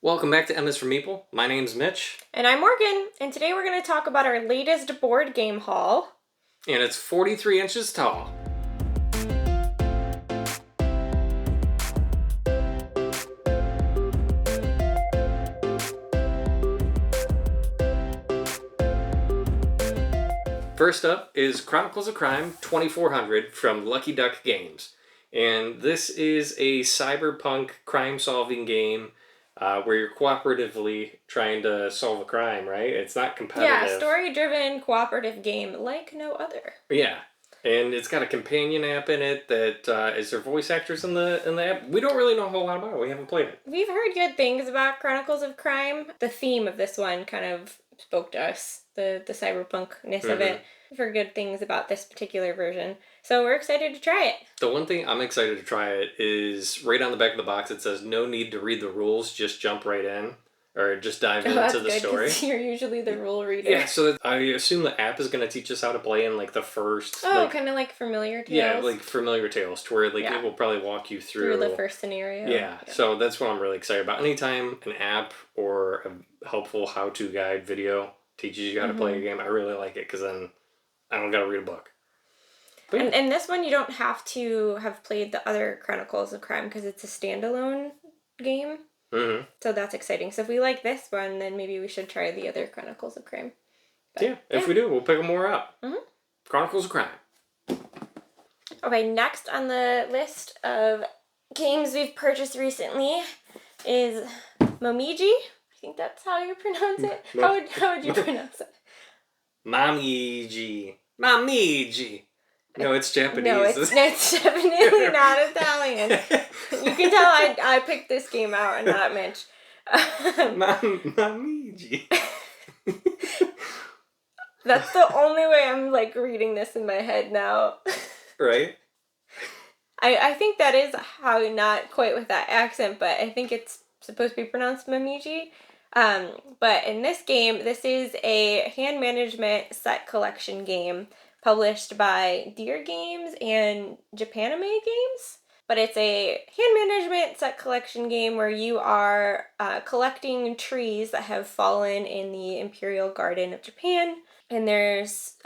Welcome back to Emma's from Meeple. My name's Mitch. And I'm Morgan, and today we're going to talk about our latest board game haul. And it's 43 inches tall. First up is Chronicles of Crime 2400 from Lucky Duck Games. And this is a cyberpunk crime-solving game where you're cooperatively trying to solve a crime, right? It's not competitive. Yeah, story-driven cooperative game like no other. Yeah, and it's got a companion app in it that is there voice actors in the app? We don't really know a whole lot about it. We haven't played it. We've heard good things about Chronicles of Crime. The theme of this one kind of spoke to us, the cyberpunkness of it. We've heard good things about this particular version. So we're excited to try it. The one thing I'm excited to try it is right on the back of the box it says no need to read the rules, just jump right in. Or just dive into the story. You're usually the rule reader. Yeah, so I assume the app is going to teach us how to play in like the first. Oh, kind of like Familiar Tales. Yeah, like Familiar Tales, to where it will probably walk you through the first scenario. Yeah, so that's what I'm really excited about. Anytime an app or a helpful how-to guide video teaches you how to play a game, I really like it because then I don't got to read a book. But and this one you don't have to have played the other Chronicles of Crime because it's a standalone game. Mm-hmm. So that's exciting. So if we like this one, then maybe we should try the other Chronicles of Crime. But, if we do, we'll pick them more up. Mm-hmm. Chronicles of Crime. Okay, next on the list of games we've purchased recently is Momiji. I think that's how you pronounce it. How would you pronounce it? Momiji. No, it's Japanese. No, it's definitely not Italian. You can tell I picked this game out and not Mitch. Momiji. That's the only way I'm like reading this in my head now. Right? I think that is how, not quite with that accent, but I think it's supposed to be pronounced Momiji. But in this game, this is a hand management set collection game published by Deer Games and Japanime Games. But it's a hand management set collection game where you are collecting trees that have fallen in the Imperial Garden of Japan. And there's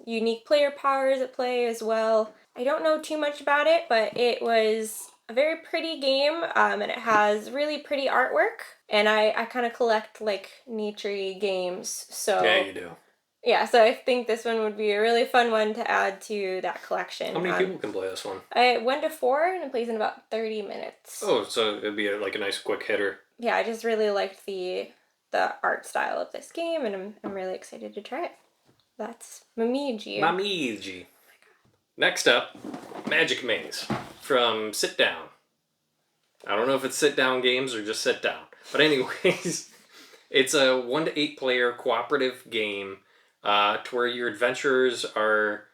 unique player powers at play as well. I don't know too much about it, but it was a very pretty game, and it has really pretty artwork. And I kind of collect like nature games, so yeah, you do. Yeah, so I think this one would be a really fun one to add to that collection. How many people can play this one? 1 to 4, and it plays in about 30 minutes. Oh, so it'd be like a nice quick hitter. Yeah, I just really liked the art style of this game, and I'm really excited to try it. That's Momiji. Momiji. Next up, Magic Maze from Sit Down. I don't know if it's sit down games or just sit down. But anyways, it's a 1 to 8 player cooperative game to where your adventurers are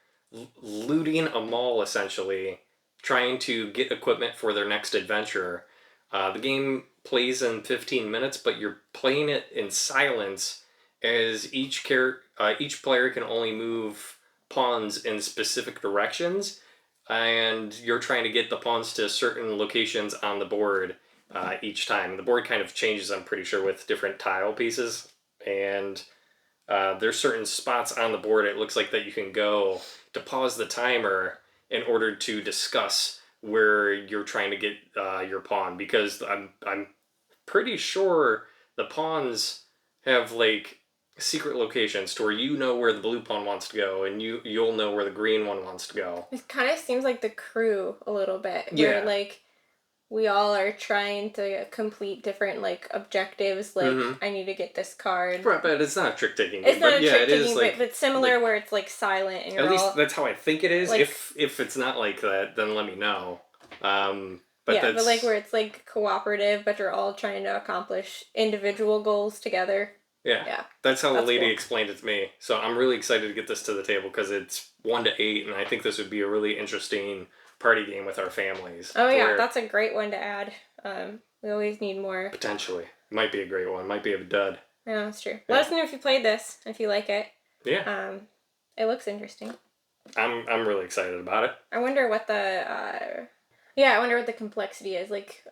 looting a mall, essentially, trying to get equipment for their next adventure. The game plays in 15 minutes, but you're playing it in silence as each player can only move pawns in specific directions, and you're trying to get the pawns to certain locations on the board each time. The board kind of changes, I'm pretty sure, with different tile pieces, and there's certain spots on the board it looks like that you can go to pause the timer in order to discuss where you're trying to get your pawn, because I'm pretty sure the pawns have like secret locations to where you know where the blue pawn wants to go, and you'll know where the green one wants to go. It kind of seems like the Crew a little bit. Yeah. Where like we all are trying to complete different like objectives. Like I need to get this card. Right, but it's not a trick taking game. It's not a trick taking, but it's similar where it's like silent and you're at least that's how I think it is. Like, if it's not like that, then let me know. But like where it's like cooperative, but you're all trying to accomplish individual goals together. Yeah. That's how the lady explained it to me. So I'm really excited to get this to the table because it's 1 to 8, and I think this would be a really interesting party game with our families. Oh yeah, that's a great one to add. We always need more. Potentially. Might be a great one. Might be a dud. Yeah, that's true. Yeah. Let us know if you played this, if you like it. Yeah. It looks interesting. I'm really excited about it. I wonder what the complexity is. Like,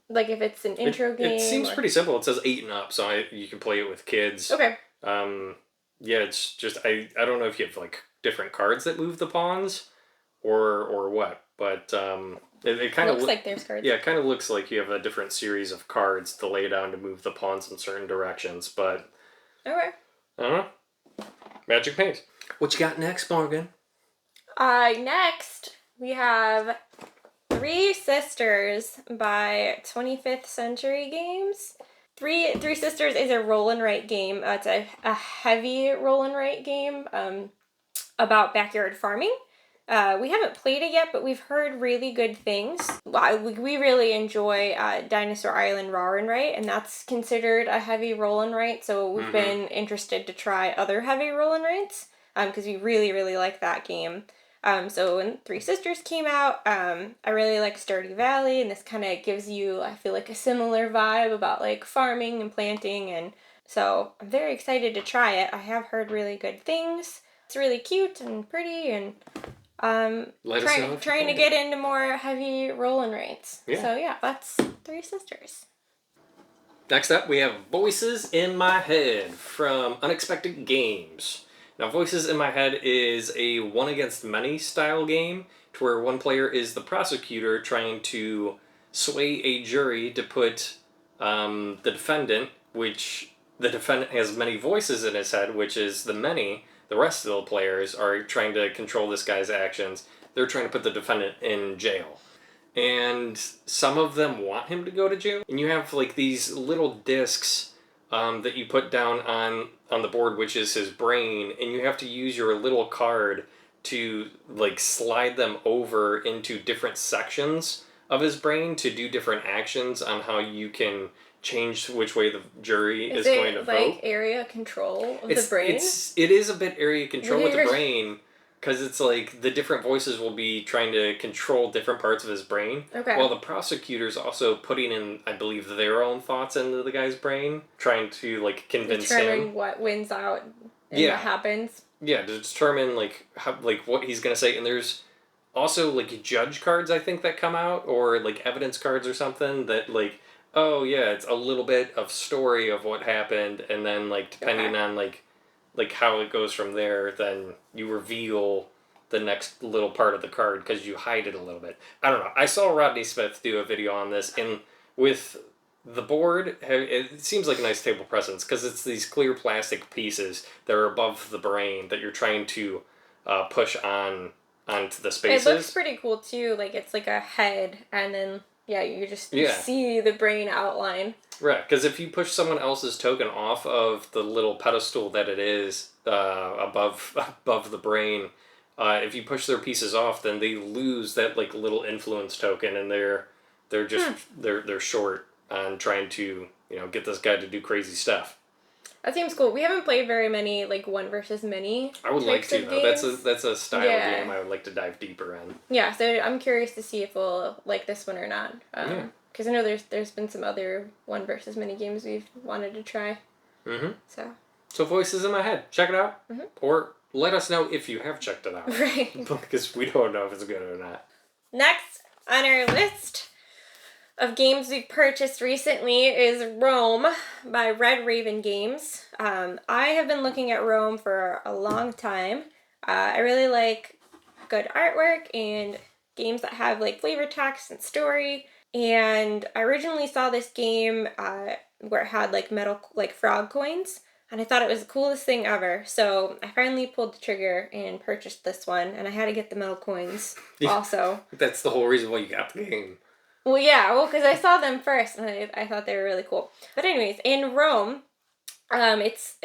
Like if it's an intro game? It seems or... pretty simple. It says 8 and up, so you can play it with kids. Okay. Yeah, it's just I don't know if you have like different cards that move the pawns, or what, but it kind of looks like there's cards. Yeah, it kind of looks like you have a different series of cards to lay down to move the pawns in certain directions. But Okay. I don't know. Magic Paint. What you got next, Morgan? Next we have Three Sisters by 25th Century Games. Three Sisters is a roll and write game. It's a heavy roll and write game about backyard farming. We haven't played it yet, but we've heard really good things. We really enjoy Dinosaur Island Roar and Write, and that's considered a heavy roll and write. So we've been interested to try other heavy roll and writes because we really, really like that game. So when Three Sisters came out, I really like Stardew Valley, and this kind of gives you, I feel like, a similar vibe about like farming and planting, and so I'm very excited to try it. I have heard really good things. It's really cute and pretty, and trying to get into more heavy rolling rates. Yeah. So yeah, that's Three Sisters. Next up, we have Voices in My Head from Unexpected Games. Now, Voices in My Head is a one against many style game to where one player is the prosecutor trying to sway a jury to put the defendant, which the defendant has many voices in his head, which is the many. The rest of the players are trying to control this guy's actions. They're trying to put the defendant in jail. And some of them want him to go to jail. And you have like these little discs that you put down on the board, which is his brain, and you have to use your little card to like slide them over into different sections of his brain to do different actions on how you can change which way the jury is going to vote. Is it like area control of the brain? It is a bit area control with the brain, because it's like the different voices will be trying to control different parts of his brain. Okay. While the prosecutor's also putting in, I believe, their own thoughts into the guy's brain, trying to like convince him. Determine what wins out and what happens. Yeah, to determine like how, like what he's gonna say. And there's also like judge cards, I think, that come out, or like evidence cards or something that like, oh yeah, it's a little bit of story of what happened, and then like depending on like how it goes from there, then you reveal the next little part of the card because you hide it a little bit. I don't know. I saw Rodney Smith do a video on this, and with the board, it seems like a nice table presence because it's these clear plastic pieces that are above the brain that you're trying to push onto the spaces. It looks pretty cool too. Like it's like a head, and then you see the brain outline. Right, because if you push someone else's token off of the little pedestal that it is above the brain, if you push their pieces off, then they lose that like little influence token, and they're short on trying to get this guy to do crazy stuff. That seems cool. We haven't played very many like one versus many. I would like to though. That's a style of game I would like to dive deeper in. Yeah, so I'm curious to see if we'll like this one or not. Because I know there's been some other one versus many games we've wanted to try. So Voices in My Head. Check it out. Or let us know if you have checked it out. Right. Because we don't know if it's good or not. Next on our list of games we've purchased recently is Rome by Red Raven Games. I have been looking at Rome for a long time. I really like good artwork and games that have like flavor text and story. And I originally saw this game where it had like metal like frog coins, and I thought it was the coolest thing ever. So I finally pulled the trigger and purchased this one, and I had to get the metal coins also. That's the whole reason why you got the game. Well, because I saw them first, and I thought they were really cool. But anyways, in Rome, it's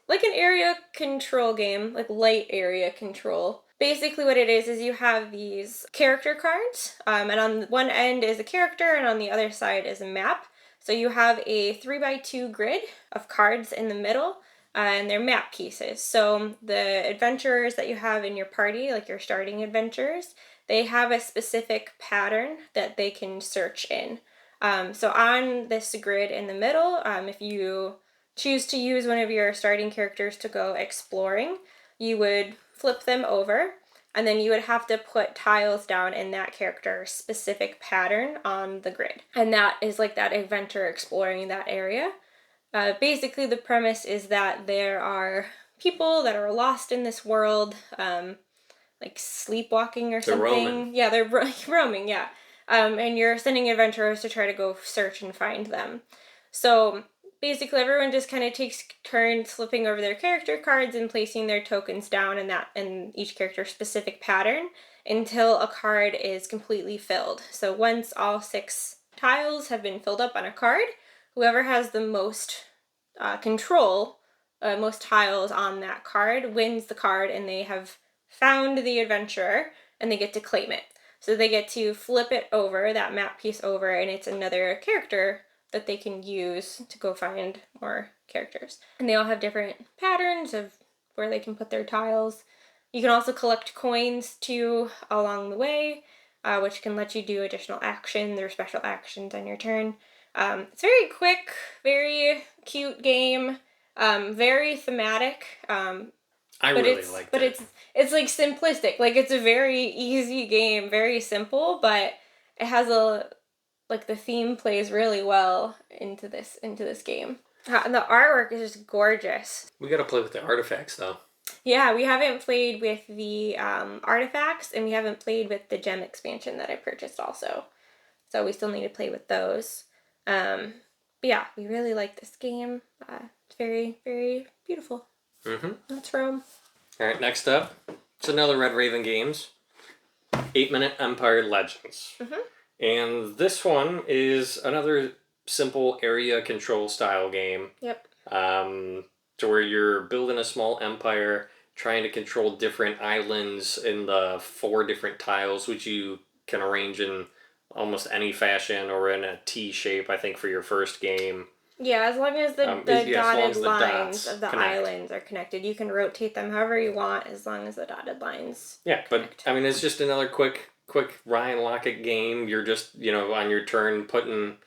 like an area control game, like light area control. Basically what it is you have these character cards, and on one end is a character, and on the other side is a map. So you have a 3x2 grid of cards in the middle, and they're map pieces. So the adventurers that you have in your party, like your starting adventurers, they have a specific pattern that they can search in. So on this grid in the middle, if you choose to use one of your starting characters to go exploring, you would flip them over, and then you would have to put tiles down in that character's specific pattern on the grid. And that is like that adventure exploring that area. Basically, the premise is that there are people that are lost in this world, like sleepwalking or They're something. roaming. Yeah, they're roaming, yeah. And you're sending adventurers to try to go search and find them. So basically, everyone just kind of takes turns flipping over their character cards and placing their tokens down in each character's specific pattern until a card is completely filled. So once all 6 tiles have been filled up on a card, whoever has the most control, most tiles on that card, wins the card, and they have found the adventurer, and they get to claim it. So they get to flip it over, that map piece over, and it's another character that they can use to go find more characters. And they all have different patterns of where they can put their tiles. You can also collect coins too along the way, which can let you do additional actions or special actions on your turn. It's very quick, very cute game, very thematic. I really liked it. It's like simplistic. Like it's a very easy game, very simple, but it has the theme plays really well into this game. And the artwork is just gorgeous. We gotta play with the artifacts though. Yeah, we haven't played with the artifacts, and we haven't played with the gem expansion that I purchased also. So we still need to play with those. But yeah, we really like this game. It's very, very beautiful. That's Rome. All right, next up, it's another Red Raven Games, 8-Minute Empire Legends. And this one is another simple area control style game. Yep. To where you're building a small empire, trying to control different islands in the 4 different tiles, which you can arrange in almost any fashion or in a T shape, I think, for your first game. Yeah, as long as the dotted lines of the connect. Islands are connected. You can rotate them however you want as long as the dotted lines connect. But, I mean, it's just another quick Ryan Lockett game. You're just, on your turn putting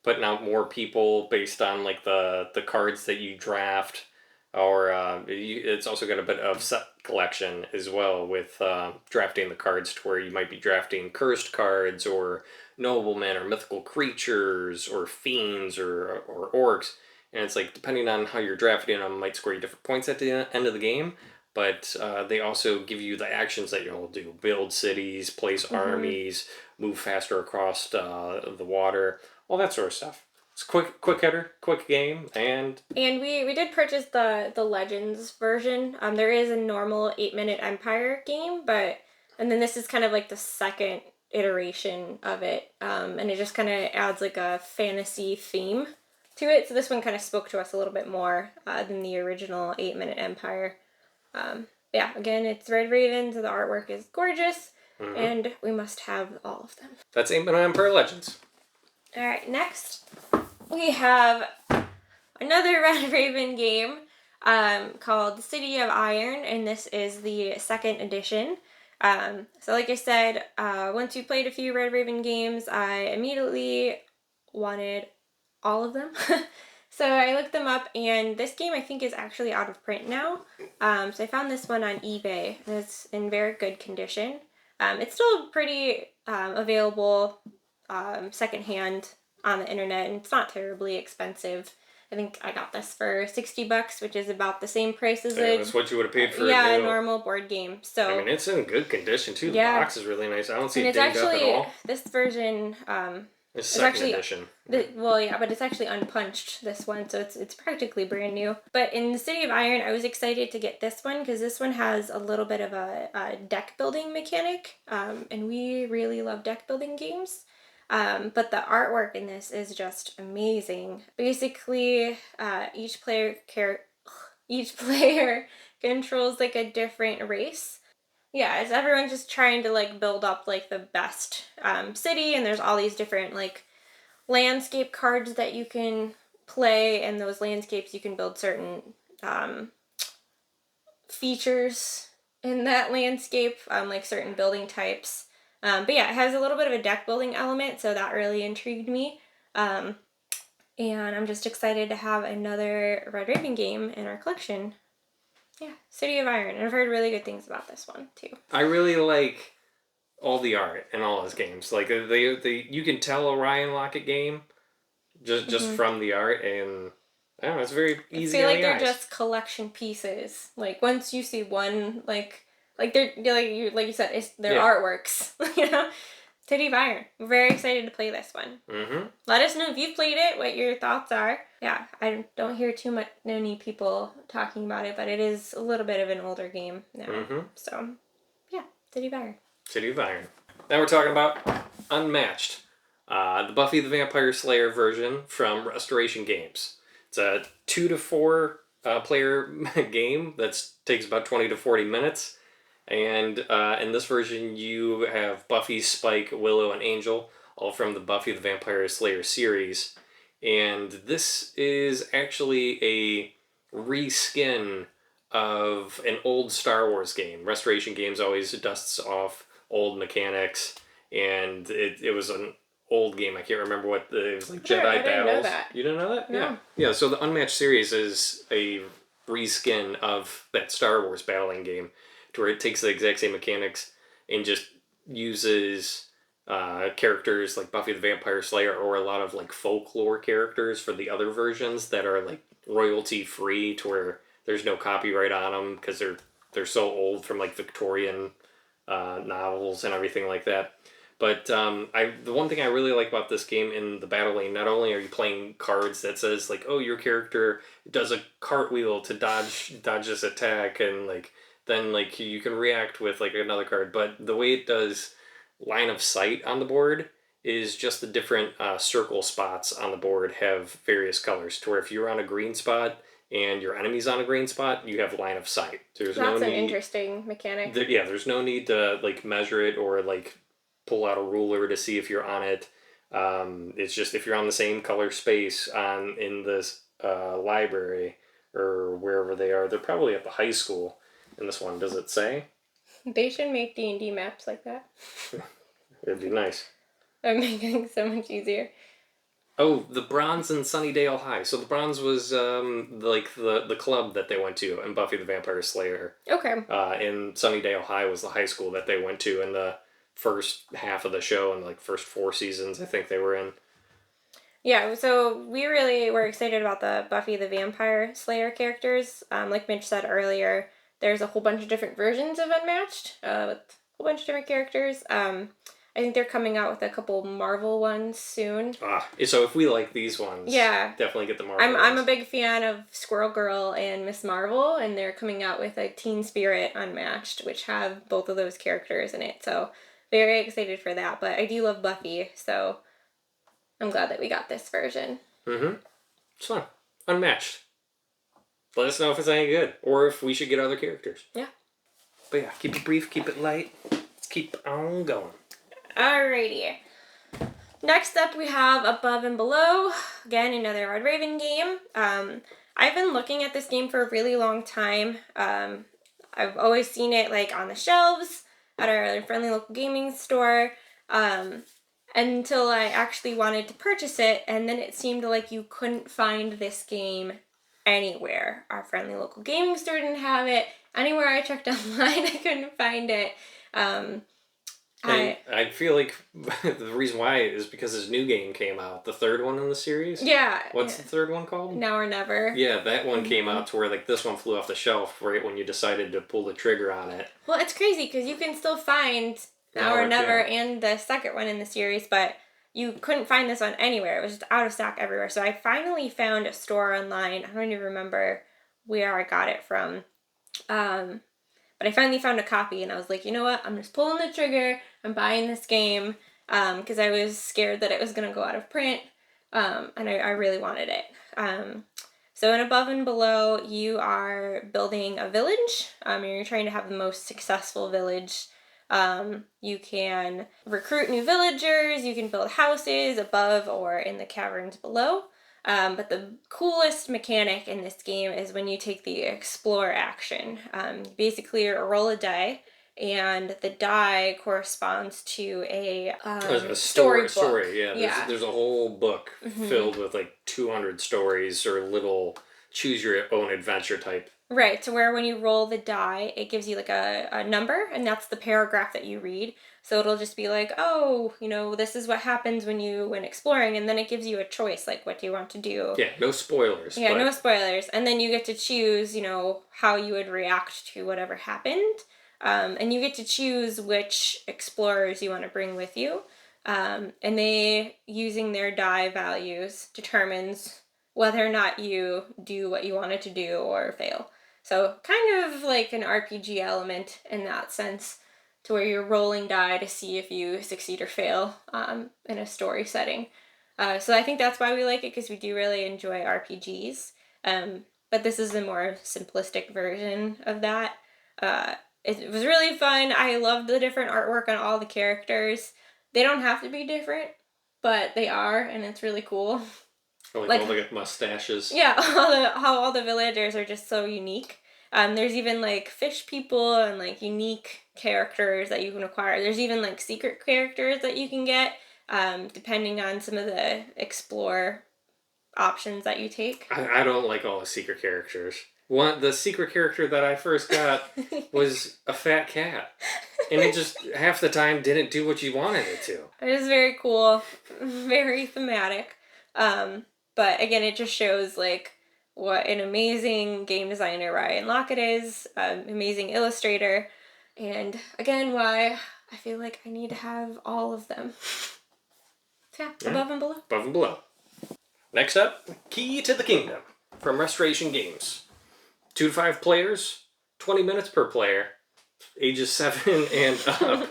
out more people based on, like, the cards that you draft. Or it's also got a bit of set collection as well with drafting the cards to where you might be drafting cursed cards or noblemen or mythical creatures or fiends or orcs. And it's like, depending on how you're drafting them, might score you different points at the end of the game. But they also give you the actions that you'll do. Build cities, place armies, move faster across the water, all that sort of stuff. It's quick hitter, quick game, and we did purchase the Legends version. There is a normal 8-Minute Empire game, and then this is kind of like the second iteration of it, and it just kind of adds like a fantasy theme to it. So this one kind of spoke to us a little bit more than the original 8-Minute Empire. Yeah, again, it's Red Raven, so the artwork is gorgeous, and we must have all of them. That's 8-Minute Empire Legends. All right, next we have another Red Raven game called City of Iron, and this is the 2nd edition. So like I said, once you played a few Red Raven games, I immediately wanted all of them. So I looked them up, and this game I think is actually out of print now. So I found this one on eBay, and it's in very good condition. It's still pretty available secondhand on the internet, and it's not terribly expensive. I think I got this for $60, which is about the same price as that's what you would have paid for a normal board game. So I mean, it's in good condition too. The box is really nice. I don't see it dinged up at all. This version it's 2nd edition. But it's actually unpunched, this one, so it's practically brand new. But in the City of Iron, I was excited to get this one because this one has a little bit of a deck building mechanic, and we really love deck building games. But the artwork in this is just amazing. Basically, each player controls like a different race. Yeah, it's everyone just trying to like build up like the best city, and there's all these different like landscape cards that you can play, and those landscapes you can build certain features in that landscape, like certain building types. But yeah, it has a little bit of a deck building element, so that really intrigued me. And I'm just excited to have another Red Raven game in our collection. Yeah, City of Iron. And I've heard really good things about this one, too. I really like all the art in all his games. Like, they you can tell a Ryan Lockett game just from the art, and I don't know, it's very I easy feel on like the they're eyes. just collection pieces. Like, once you see one, like they're like you said, they're artworks. You know, City of Iron. We're very excited to play this one. Mm-hmm. Let us know if you've played it, what your thoughts are. Yeah, I don't hear too many people talking about it, but it is a little bit of an older game now. Mm-hmm. So, yeah, City of Iron. City of Iron. Now we're talking about Unmatched, the Buffy the Vampire Slayer version from Restoration Games. It's a 2 to 4 player game that takes about 20 to 40 minutes. And in this version, you have Buffy, Spike, Willow, and Angel, all from the Buffy the Vampire Slayer series. And this is actually a reskin of an old Star Wars game. Restoration Games always dusts off old mechanics, and it was an old game. I can't remember what it was, like Jedi I didn't Battles. know that. You didn't know that? No. Yeah. So the Unmatched series is a reskin of that Star Wars battling game, to where it takes the exact same mechanics and just uses characters like Buffy the Vampire Slayer, or a lot of like folklore characters for the other versions that are like royalty free, to where there's no copyright on them because they're so old, from like Victorian novels and everything like that. But the one thing I really like about this game, in the battle lane, not only are you playing cards that says like, oh, your character does a cartwheel to dodge this attack, and like then like you can react with like another card, but the way it does line of sight on the board is just the different circle spots on the board have various colors, to where if you're on a green spot and your enemy's on a green spot, you have line of sight. There's That's no an need, interesting mechanic. there's no need to like measure it or like pull out a ruler to see if you're on it. It's just if you're on the same color space in this library or wherever they are. They're probably at the high school in this one. Does it say? They should make D&D maps like that. It'd be nice. That would make things so much easier. Oh, the Bronze in Sunnydale High. So the Bronze was like the club that they went to in Buffy the Vampire Slayer. Okay. And Sunnydale High was the high school that they went to in the first half of the show, and like first 4 seasons I think they were in. Yeah, so we really were excited about the Buffy the Vampire Slayer characters. Like Mitch said earlier, there's a whole bunch of different versions of Unmatched with a whole bunch of different characters. I think they're coming out with a couple Marvel ones soon. So if we like these ones, yeah, definitely get the Marvel I'm ones. a big fan of Squirrel Girl and Miss Marvel, and they're coming out with a Teen Spirit Unmatched, which have both of those characters in it. So very excited for that. But I do love Buffy, so I'm glad that we got this version. Mm-hmm. It's fun. Unmatched. Let us know if it's any good, or if we should get other characters. Yeah. But yeah, keep it brief, keep it light. Let's keep on going. Alrighty. Next up we have Above and Below. Again, another Red Raven game. I've been looking at this game for a really long time. I've always seen it like on the shelves at our friendly local gaming store. Until I actually wanted to purchase it, and then it seemed like you couldn't find this game anywhere. Our friendly local gaming store didn't have it. Anywhere I checked online, I couldn't find it. I feel like the reason why is because his new game came out, the third one in the series. Yeah. What's the third one called? Now or Never. Yeah, that one came out to where like this one flew off the shelf right when you decided to pull the trigger on it. Well, it's crazy because you can still find Now or Never and the second one in the series, but you couldn't find this one anywhere. It was just out of stock everywhere. So I finally found a store online. I don't even remember where I got it from. But I finally found a copy, and I was like, you know what? I'm just pulling the trigger. I'm buying this game because I was scared that it was going to go out of print, and I really wanted it. So in Above and Below, you are building a village. You're trying to have the most successful village. You can recruit new villagers. You can build houses above or in the caverns below. But the coolest mechanic in this game is when you take the explore action. Basically, you roll a die, and the die corresponds to a story book. Story, yeah. There's a whole book filled with like 200 stories or little choose your own adventure type. Right, to where when you roll the die, it gives you like a number, and that's the paragraph that you read. So it'll just be like, oh, this is what happens when exploring, and then it gives you a choice, like what do you want to do? Yeah, no spoilers. Yeah, no spoilers. And then you get to choose, how you would react to whatever happened. And you get to choose which explorers you want to bring with you. And they, using their die values, determines whether or not you do what you wanted to do or fail. So kind of like an RPG element in that sense, to where you're rolling die to see if you succeed or fail in a story setting. So I think that's why we like it, because we do really enjoy RPGs. But this is a more simplistic version of that. It was really fun. I loved the different artwork on all the characters. They don't have to be different, but they are, and it's really cool. Like all the mustaches. Yeah, how all the villagers are just so unique. There's even like fish people and like unique characters that you can acquire. There's even like secret characters that you can get, depending on some of the explore options that you take. I don't like all the secret characters. The secret character that I first got was a fat cat. And it just half the time didn't do what you wanted it to. It is very cool, very thematic. But again, it just shows like what an amazing game designer Ryan Lockett is, amazing illustrator, and again, why I feel like I need to have all of them. So yeah, above and below. Above and below. Next up, Key to the Kingdom from Restoration Games. 2 to 5 players, 20 minutes per player, ages 7 and up,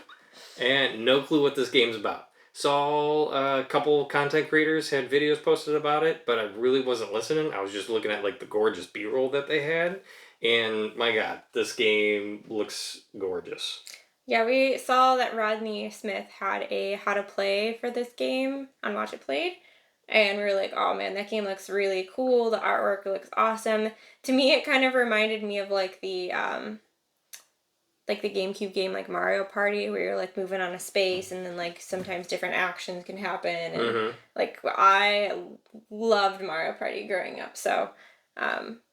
and no clue what this game's about. Saw a couple content creators had videos posted about it, but I really wasn't listening. I was just looking at like the gorgeous B-roll that they had, and my god, this game looks gorgeous. Yeah, we saw that Rodney Smith had a how to play for this game on Watch It Played, and we were like, oh man, that game looks really cool. The artwork looks awesome. To me, it kind of reminded me of like the GameCube game like Mario Party, where you're like moving on a space and then like sometimes different actions can happen. And like I loved Mario Party growing up, so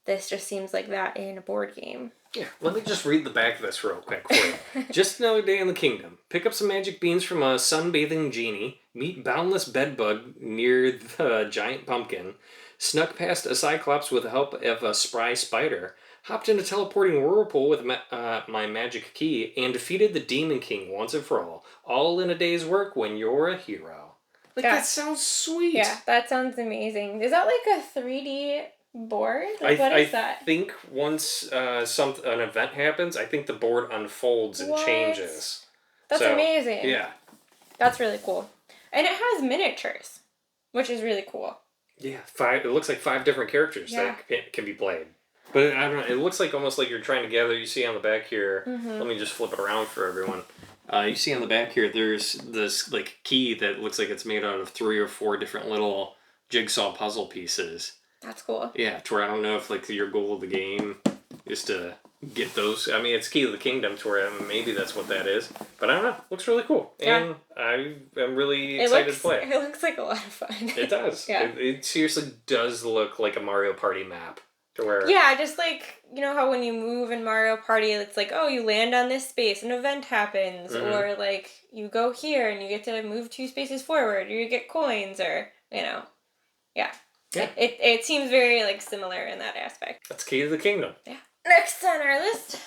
this just seems like that in a board game. Yeah, let me just read the back of this real quick for you. Just another day in the kingdom. Pick up some magic beans from a sunbathing genie. Meet boundless bedbug near the giant pumpkin. Snuck past a cyclops with the help of a spry spider. Hopped in a teleporting whirlpool with my magic key. And defeated the Demon King once and for all. All in a day's work when you're a hero. Like, that sounds sweet. Yeah, that sounds amazing. Is that like a 3D board? Like, what is that? I think once an event happens, I think the board unfolds and changes. That's amazing. Yeah. That's really cool. And it has miniatures, which is really cool. Yeah, it looks like 5 different characters that can be played. But I don't know, it looks like almost like you're trying to gather. You see on the back here, let me just flip it around for everyone. You see on the back here, there's this like key that looks like it's made out of 3 or 4 different little jigsaw puzzle pieces. That's cool. Yeah, to where I don't know if like your goal of the game is to get those. I mean, it's Key to the Kingdom, to where maybe that's what that is. But I don't know. Looks really cool. And I am really excited to play. It looks like a lot of fun. It does. Yeah. It seriously does look like a Mario Party map. To where... Yeah, just like, how when you move in Mario Party, it's like, oh, you land on this space, an event happens. Or like, you go here and you get to move 2 spaces forward, or you get coins, or, Yeah. It seems very like similar in that aspect. That's Key to the Kingdom. Yeah. Next on our list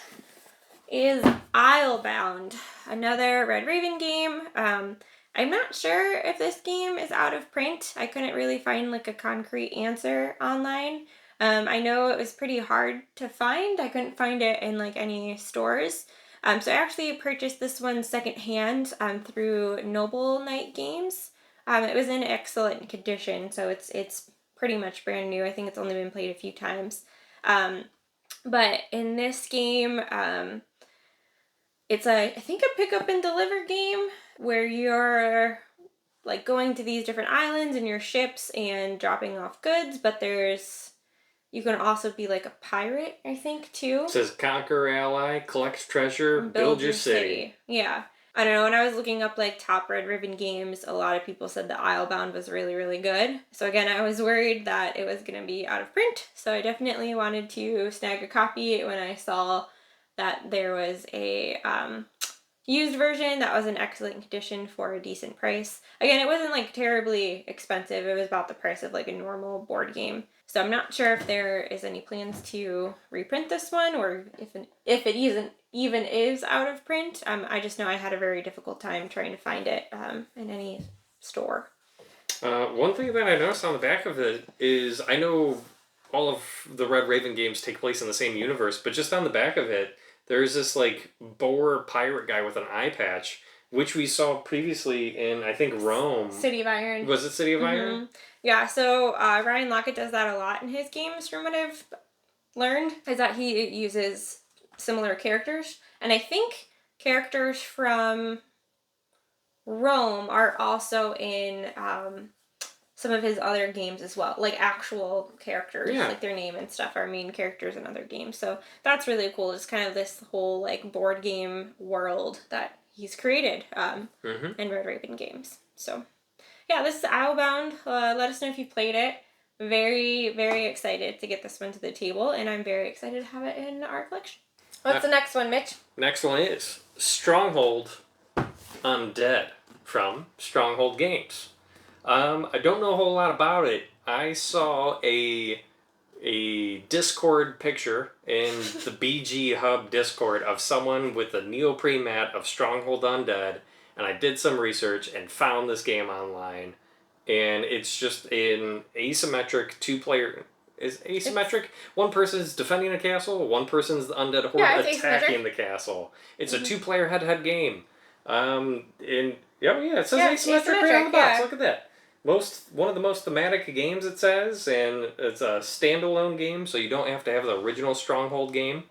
is Islebound, another Red Raven game. I'm not sure if this game is out of print. I couldn't really find like a concrete answer online. I know it was pretty hard to find. I couldn't find it in like any stores. So I actually purchased this one secondhand through Noble Knight Games. It was in excellent condition, so it's pretty much brand new. I think it's only been played a few times. But in this game, it's I think a pick up and deliver game where you're like going to these different islands in your ships and dropping off goods, but you can also be like a pirate, I think, too. It says conquer ally, collect treasure, build your city. Yeah. I don't know, when I was looking up like top Red Ribbon games, a lot of people said that Islebound was really, really good. So again, I was worried that it was going to be out of print. So I definitely wanted to snag a copy when I saw that there was a used version that was in excellent condition for a decent price. Again, it wasn't like terribly expensive. It was about the price of like a normal board game. So I'm not sure if there is any plans to reprint this one, or if it isn't even is out of print. I just know I had a very difficult time trying to find it in any store. One thing that I noticed on the back of it is, I know all of the Red Raven games take place in the same universe, but just on the back of it, there's this like boar pirate guy with an eye patch, which we saw previously in, I think, Rome. City of Iron. Was it City of Iron? Yeah, so Ryan Lockett does that a lot in his games, from what I've learned, is that he uses similar characters. And I think characters from Rome are also in some of his other games as well, like actual characters, like their name and stuff are main characters in other games. So that's really cool. It's kind of this whole like board game world that he's created in Red Raven games. So yeah, this is Islebound. Let us know if you played it. Very, very excited to get this one to the table, and I'm very excited to have it in our collection. What's the next one, Mitch? Next one is Stronghold Undead from Stronghold Games. I don't know a whole lot about it. I saw a Discord picture in the BG Hub Discord of someone with a neoprene mat of Stronghold Undead, and I did some research and found this game online. And it's just an asymmetric two-player... Is asymmetric? One person's defending a castle, one person's the undead horde attacking the castle. It's a two-player head-to-head game. It says asymmetric right on the box. Look at that. One of the most thematic games, it says, and it's a standalone game, so you don't have to have the original Stronghold game.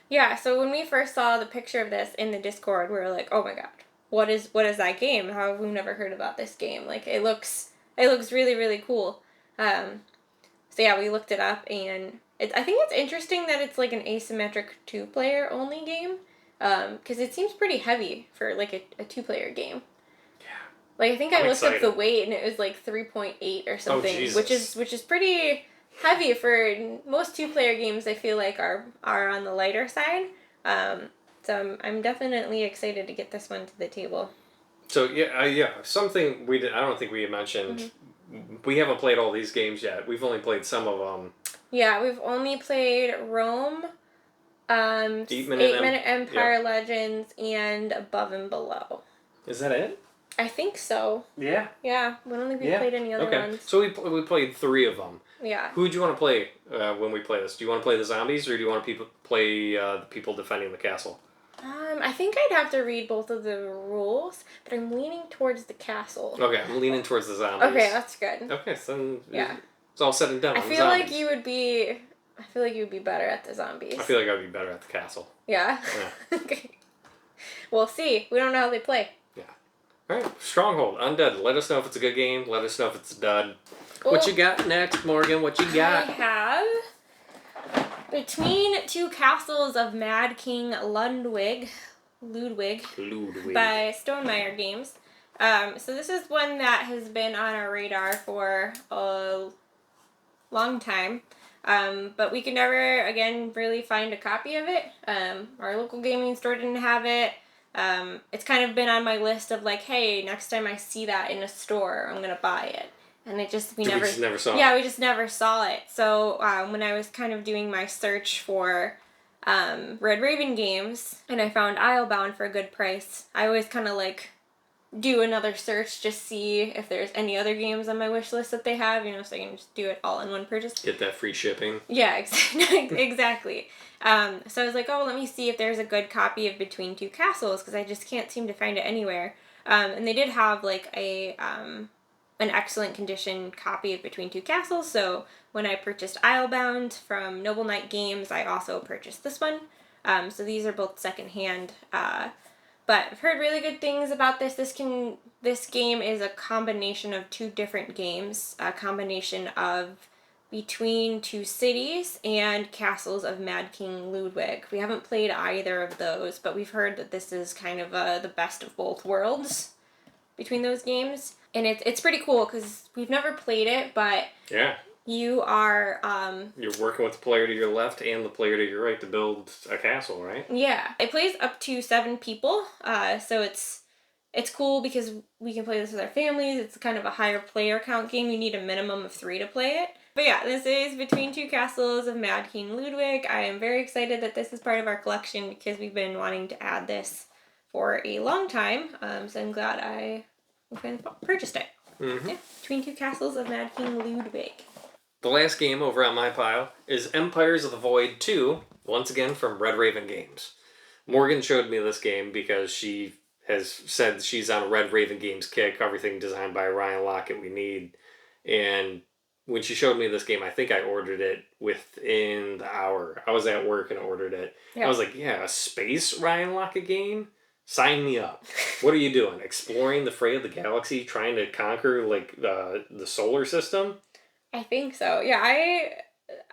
Yeah, so when we first saw the picture of this in the Discord, we were like, oh my god, what is that game? How have we never heard about this game? Like, it looks really, really cool. So yeah, we looked it up, and I think it's interesting that it's like an asymmetric two-player only game, because it seems pretty heavy for like a two-player game. Yeah. Like, I think I looked up the weight, and it was like 3.8 or something, which is pretty heavy for most two-player games. I feel like are on the lighter side. So I'm definitely excited to get this one to the table. So something we did. I don't think we had mentioned. Mm-hmm. We haven't played all these games yet. We've only played some of them. Yeah, we've only played Rome, 8-Minute Empire Legends, and Above and Below. Is that it? I think so. Yeah. Yeah, we don't think we played any other ones. So we played 3 of them. Yeah. Who do you want to play when we play this? Do you want to play the zombies, or do you want to play the people defending the castle? I think I'd have to read both of the rules, but I'm leaning towards the castle. Okay, I'm leaning towards the zombies. Okay, that's good. Okay, so it's all said and done. I feel like you would be better at the zombies. I feel like I'd be better at the castle. Yeah? Okay. We'll see. We don't know how they play. Yeah. Alright, Stronghold, Undead. Let us know if it's a good game. Let us know if it's a dud. Well, what you got next, Morgan? What you got? I have Between Two Castles of Mad King Ludwig by Stonemaier Games. So this is one that has been on our radar for a long time. But we could never, again, really find a copy of it. Our local gaming store didn't have it. It's kind of been on my list of like, hey, next time I see that in a store, I'm going to buy it. And we just never saw it. Yeah, we just never saw it. So when I was kind of doing my search for Red Raven games, and I found Islebound for a good price, I always kind of like do another search, just see if there's any other games on my wish list that they have, so I can just do it all in one purchase. Get that free shipping. Yeah, exactly. So I was like, let me see if there's a good copy of Between Two Castles, because I just can't seem to find it anywhere. And they did have like an excellent condition copy of Between Two Castles, so when I purchased Islebound from Noble Knight Games, I also purchased this one. So these are both secondhand. But I've heard really good things about this. This game is a combination of 2 different games, a combination of Between Two Cities and Castles of Mad King Ludwig. We haven't played either of those, but we've heard that this is kind of the best of both worlds between those games. And it's pretty cool because we've never played it, but Yeah. you are You're working with the player to your left and the player to your right to build a castle, right? yeah. It plays up to 7 people. So it's cool because we can play this with our families. It's kind of a higher player count game. You need a minimum of 3 to play it. But yeah, this is Between Two Castles of Mad King Ludwig. I am very excited that this is part of our collection because we've been wanting to add this for a long time. So I'm glad I purchased it. Mm-hmm. Yeah, Between Two Castles of Mad King Ludwig. The last game over on my pile is Empires of the Void 2, once again from Red Raven Games. Morgan showed me this game because she has said she's on a Red Raven Games kick, everything designed by Ryan Lockett we need. And when she showed me this game, I think I ordered it within the hour. I was at work and ordered it. Yeah. I was like, yeah, a space Ryan Lockett game? Sign me up. What are you doing? Exploring the fray of the galaxy, trying to conquer like the solar system? I think so. Yeah,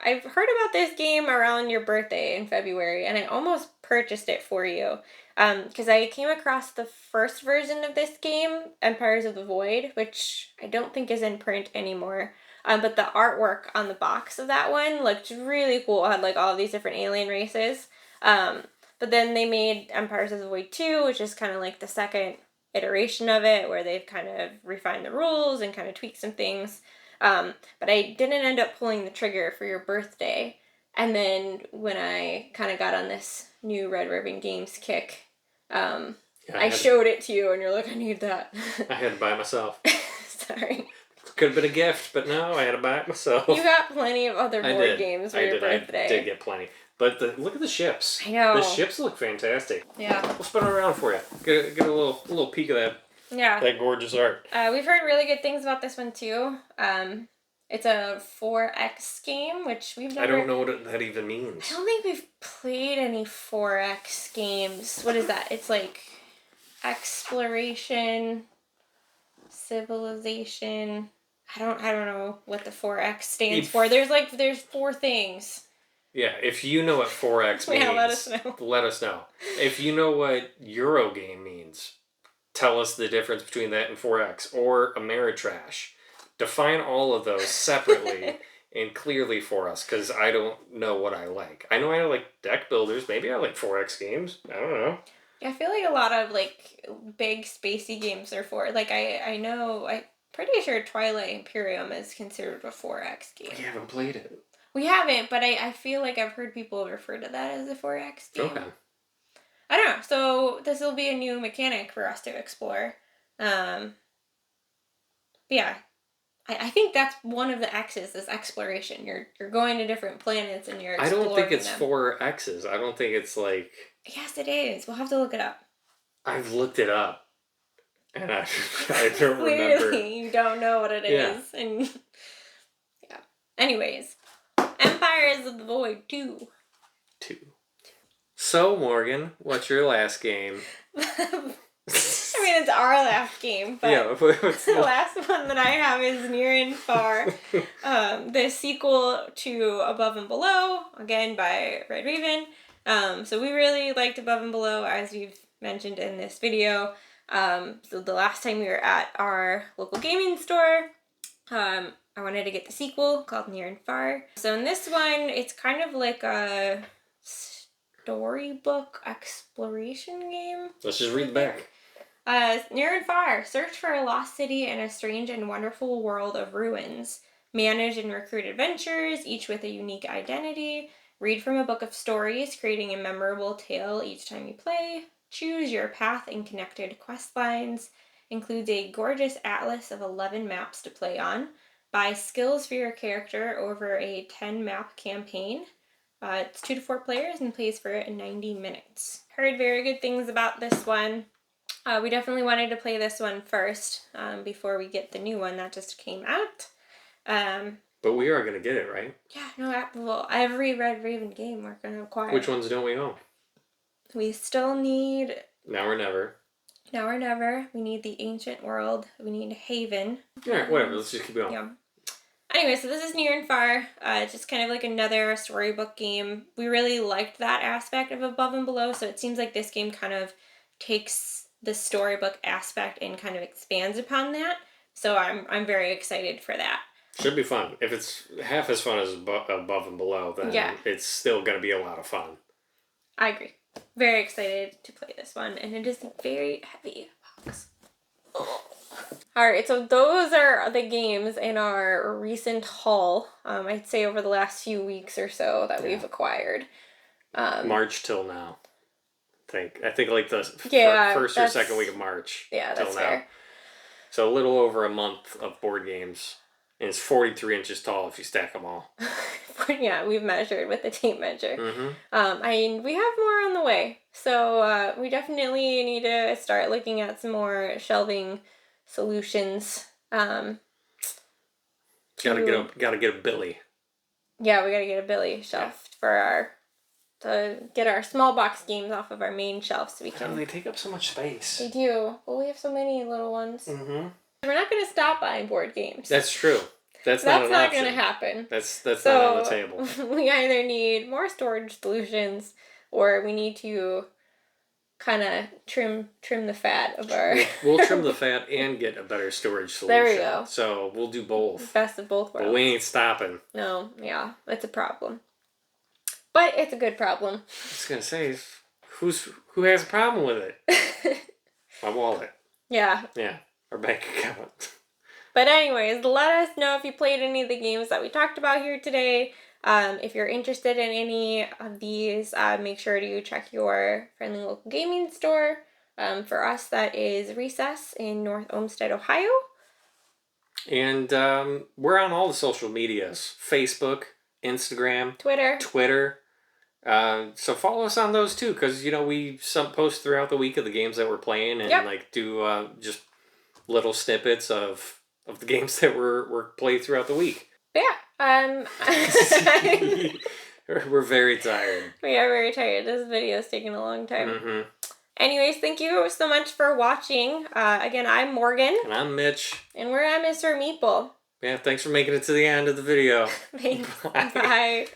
I've heard about this game around your birthday in February, and I almost purchased it for you. Because I came across the first version of this game, Empires of the Void, which I don't think is in print anymore. But the artwork on the box of that one looked really cool. It had like all of these different alien races. But then they made Empires of the Void 2, which is kind of like the second iteration of it, where they've kind of refined the rules and kind of tweaked some things. But I didn't end up pulling the trigger for your birthday. And then when I kind of got on this new Red Ribbon Games kick, I showed it to you and you're like, I need that. I had to buy it myself. Sorry. Could have been a gift, but no, I had to buy it myself. You got plenty of other board games for your birthday. I did get plenty. But look at the ships. I know. The ships look fantastic. Yeah. We'll spin it around for you. Get a little peek of that. Yeah. That gorgeous art. We've heard really good things about this one too. It's a 4X game, which we've never... I don't know what that even means. I don't think we've played any 4X games. What is that? It's like exploration, civilization. I don't know what the 4X stands for. There's 4 things. Yeah, if you know what 4X means, let us know. Let us know. If you know what Eurogame means, tell us the difference between that and 4X or Ameritrash. Define all of those separately and clearly for us, because I don't know what I like. I know I like deck builders. Maybe I like 4X games. I don't know. Yeah, I feel like a lot of like big spacey games are 4. Like I'm pretty sure Twilight Imperium is considered a 4X game. We haven't played it. We haven't, but I feel like I've heard people refer to that as a 4X game. Okay. I don't know. So this will be a new mechanic for us to explore. But yeah, I think that's one of the X's, is exploration. You're going to different planets and you're exploring them. I don't think it's 4 X's. I don't think it's like... Yes, it is. We'll have to look it up. I've looked it up. And I don't Clearly, remember. You don't know what it is. And yeah. Anyways, Empires of the Void 2. So, Morgan, what's your last game? I mean, it's our last game, but yeah, the last one that I have is Near and Far, the sequel to Above and Below, again by Red Raven. So we really liked Above and Below, as we've mentioned in this video. So the last time we were at our local gaming store, I wanted to get the sequel called Near and Far. So in this one, it's kind of like a storybook exploration game. Let's just read the back. Near and Far, search for a lost city in a strange and wonderful world of ruins. Manage and recruit adventures, each with a unique identity. Read from a book of stories, creating a memorable tale each time you play. Choose your path and connected quest lines. Includes a gorgeous atlas of 11 maps to play on. Buy skills for your character over a 10-map campaign. It's 2 to 4 players and plays for 90 minutes. Heard very good things about this one. We definitely wanted to play this one first before we get the new one that just came out. But we are going to get it, right? Yeah, no, well, every Red Raven game we're going to acquire. Which ones don't we own? We still need... Now or Never. Now or Never. We need the Ancient World. We need Haven. Alright, whatever. Let's just keep going. Anyway, so this is Near and Far. It's just kind of like another storybook game. We really liked that aspect of Above and Below, so it seems like this game kind of takes the storybook aspect and kind of expands upon that. So I'm very excited for that. Should be fun. If it's half as fun as Above and Below, then it's still going to be a lot of fun. I agree. Very excited to play this one, and it is a very heavy box. Alright, so those are the games in our recent haul, I'd say over the last few weeks or so that we've acquired. March till now. I think like the first or second week of March. Yeah, that's till fair. now. So a little over a month of board games. And it's 43 inches tall if you stack them all. Yeah, we've measured with the tape measure. Mm-hmm. We have more on the way. So we definitely need to start looking at some more shelving solutions. Gotta get a Billy. Yeah, we gotta get a Billy shelf to get our small box games off of our main shelf so we can. They take up so much space. They do. Well, we have so many little ones. Mm-hmm. We're not gonna stop buying board games. That's true. That's not gonna happen. That's not on the table. We either need more storage solutions or we need to kind of trim the fat of our. We'll trim the fat and get a better storage solution. There we go. So we'll do both. Best of both worlds. But we ain't stopping. No, yeah, it's a problem. But it's a good problem. I was gonna say, who has a problem with it? My wallet. Yeah. Yeah, our bank account. But anyways, let us know if you played any of the games that we talked about here today. If you're interested in any of these, make sure to check your friendly local gaming store. For us, that is Recess in North Olmsted, Ohio. And we're on all the social medias. Facebook, Instagram, Twitter. So follow us on those too, because we post throughout the week of the games that we're playing and do just little snippets of the games that we're played throughout the week. Yeah. We're very tired. We are very tired. This video is taking a long time. Mm-hmm. Anyways, thank you so much for watching. Again, I'm Morgan. And I'm Mitch. And we're at Mr. Meeple. Yeah, thanks for making it to the end of the video. Thanks. Bye.